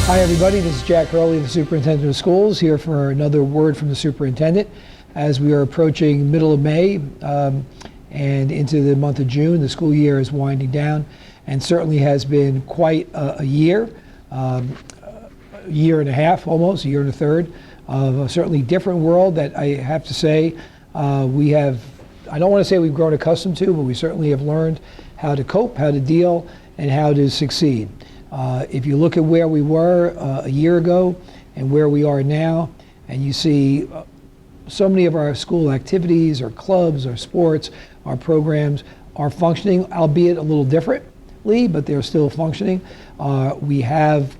Hi everybody, this is Jack Hurley, the Superintendent of Schools, here for another word from the Superintendent. As we are approaching middle of May and into the month of June, the school year is winding down and certainly has been quite a year and a half almost, a year and a third, of a certainly different world that I have to say we have, I don't want to say we've grown accustomed to, but we certainly have learned how to cope, how to deal, and how to succeed. If you look at where we were a year ago and where we are now, and you see so many of our school activities, our clubs, our sports, our programs are functioning, albeit a little differently, but they're still functioning. We have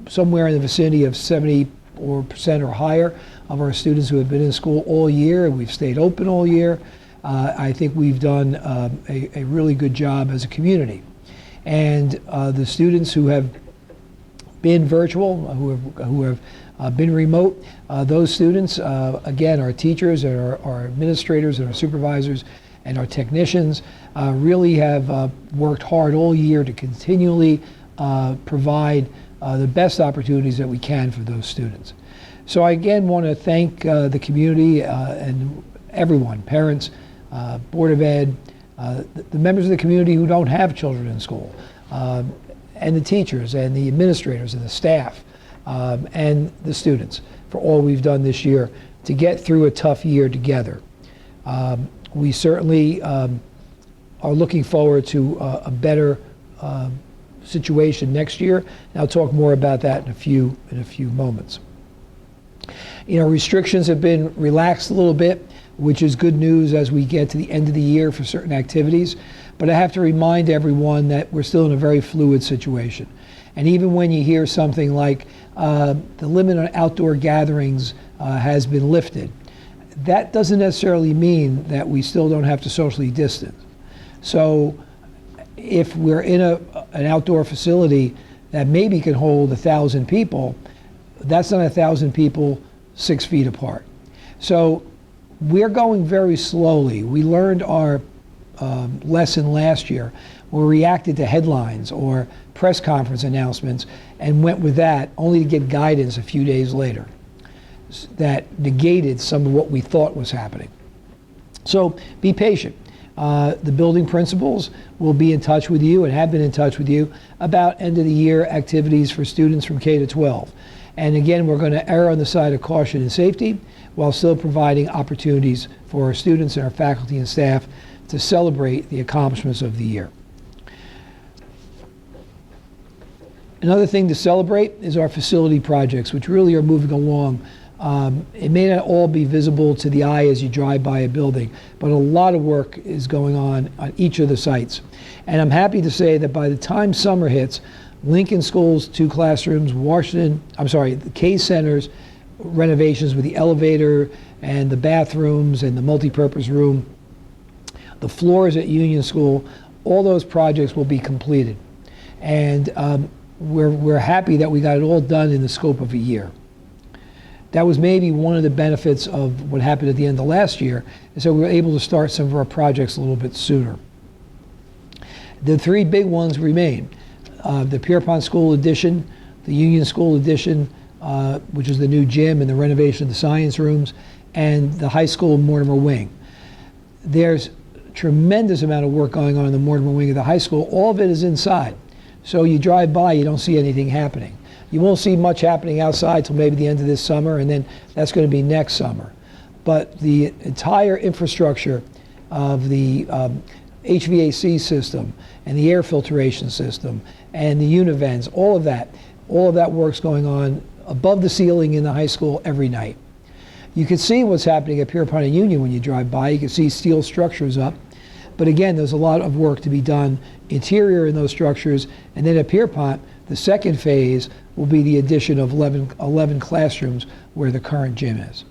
somewhere in the vicinity of 70% or higher of our students who have been in school all year, and we've stayed open all year. I think we've done a really good job as a community. And the students who have been virtual, who have been remote, those students, again, our teachers and our administrators and our supervisors and our technicians really have worked hard all year to continually provide the best opportunities that we can for those students. So I again want to thank the community and everyone, parents, Board of Ed, the members of the community who don't have children in school, and the teachers and the administrators and the staff and the students for all we've done this year to get through a tough year together. We certainly are looking forward to a better situation next year, and I'll talk more about that in a few moments. You know, restrictions have been relaxed a little bit, which is good news as we get to the end of the year for certain activities. But I have to remind everyone that we're still in a very fluid situation. And even when you hear something like the limit on outdoor gatherings has been lifted, that doesn't necessarily mean that we still don't have to socially distance. So if we're in an outdoor facility that maybe can hold 1,000 people, that's not 1,000 people 6 feet apart. So we're going very slowly. We learned our lesson last year. We reacted to headlines or press conference announcements and went with that only to get guidance a few days later that negated some of what we thought was happening. So be patient. The building principals will be in touch with you and have been in touch with you about end of the year activities for students from K to 12. And again, we're going to err on the side of caution and safety while still providing opportunities for our students and our faculty and staff to celebrate the accomplishments of the year. Another thing to celebrate is our facility projects, which really are moving along. It may not all be visible to the eye as you drive by a building, but a lot of work is going on each of the sites. And I'm happy to say that by the time summer hits, Lincoln School's 2 classrooms, the K Center's renovations with the elevator and the bathrooms and the multipurpose room, the floors at Union School, all those projects will be completed. And we're happy that we got it all done in the scope of a year. That was maybe one of the benefits of what happened at the end of last year, and so we were able to start some of our projects a little bit sooner. The 3 big ones remain. The Pierpont School addition, the Union School addition, which is the new gym and the renovation of the science rooms, and the high school Mortimer wing. There's tremendous amount of work going on in the Mortimer wing of the high school. All of it is inside. So you drive by, you don't see anything happening. You won't see much happening outside till maybe the end of this summer, and then that's going to be next summer. But the entire infrastructure of the HVAC system and the air filtration system and the univents, all of that work's going on above the ceiling in the high school every night. You can see what's happening at Pierpont and Union when you drive by. You can see steel structures up. But again, there's a lot of work to be done interior in those structures. And then at Pierpont, the second phase will be the addition of 11 classrooms where the current gym is.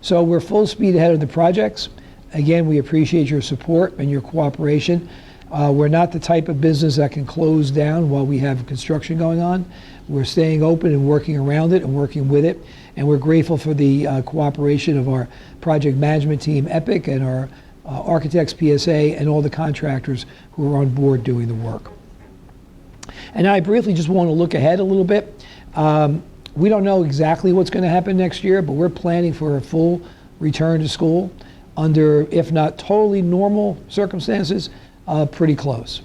So we're full speed ahead of the projects. Again, we appreciate your support and your cooperation. We're not the type of business that can close down while we have construction going on. We're staying open and working around it and working with it. And we're grateful for the cooperation of our project management team, EPIC, and our architects, PSA, and all the contractors who are on board doing the work. And I briefly just want to look ahead a little bit. We don't know exactly what's going to happen next year, but we're planning for a full return to school under, if not totally normal circumstances, pretty close.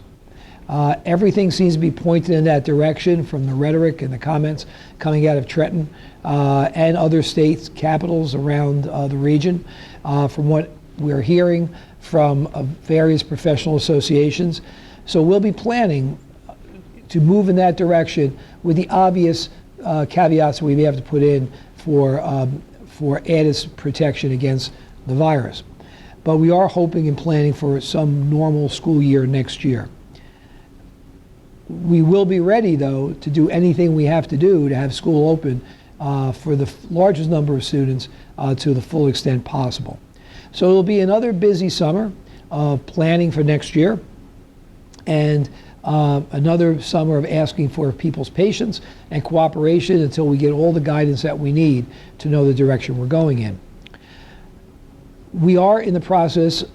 Everything seems to be pointed in that direction from the rhetoric and the comments coming out of Trenton and other states, capitals around the region. From what we're hearing from various professional associations. So we'll be planning to move in that direction with the obvious caveats we may have to put in for added protection against the virus. But we are hoping and planning for some normal school year next year. We will be ready, though, to do anything we have to do to have school open for the largest number of students to the full extent possible. So it'll be another busy summer of planning for next year, and another summer of asking for people's patience and cooperation until we get all the guidance that we need to know the direction we're going in. We are in the process,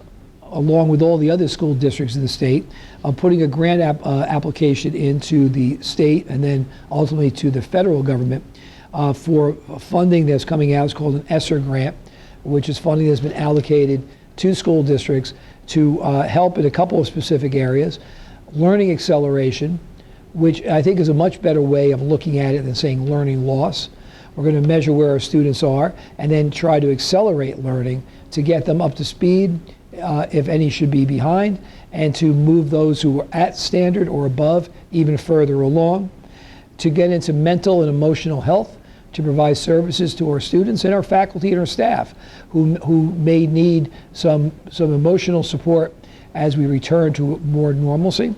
along with all the other school districts in the state, of putting a grant application into the state and then ultimately to the federal government for funding that's coming out. It's called an ESSER grant, which is funding that's been allocated to school districts to help in a couple of specific areas. Learning acceleration, which I think is a much better way of looking at it than saying learning loss. We're going to measure where our students are and then try to accelerate learning to get them up to speed, if any should be behind, and to move those who are at standard or above even further along. To get into mental and emotional health, to provide services to our students and our faculty and our staff who may need some emotional support as we return to more normalcy,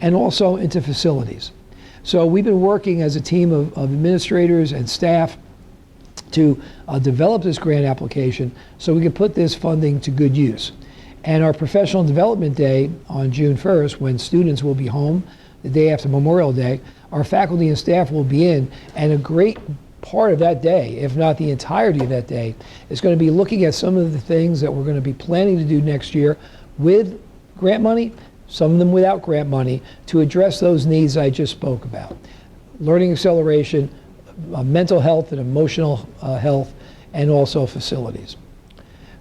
and also into facilities. So we've been working as a team of administrators and staff to develop this grant application so we can put this funding to good use. And our Professional Development Day on June 1st, when students will be home the day after Memorial Day, our faculty and staff will be in, and a great part of that day, if not the entirety of that day, is going to be looking at some of the things that we're going to be planning to do next year with grant money, some of them without grant money, to address those needs I just spoke about. Learning acceleration, mental health and emotional health, and also facilities.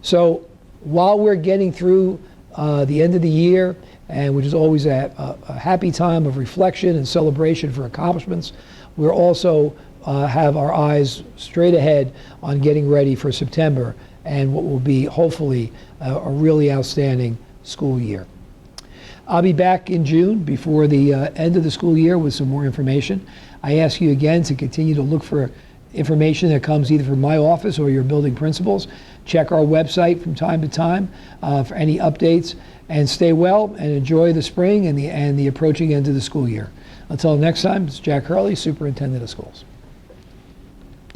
So while we're getting through the end of the year, and which is always a happy time of reflection and celebration for accomplishments, we're also have our eyes straight ahead on getting ready for September and what will be hopefully a really outstanding school year. I'll be back in June before the end of the school year with some more information. I ask you again to continue to look for information that comes either from my office or your building principals. Check our website from time to time for any updates, and stay well and enjoy the spring and the approaching end of the school year. Until next time, it's Jack Hurley, Superintendent of Schools.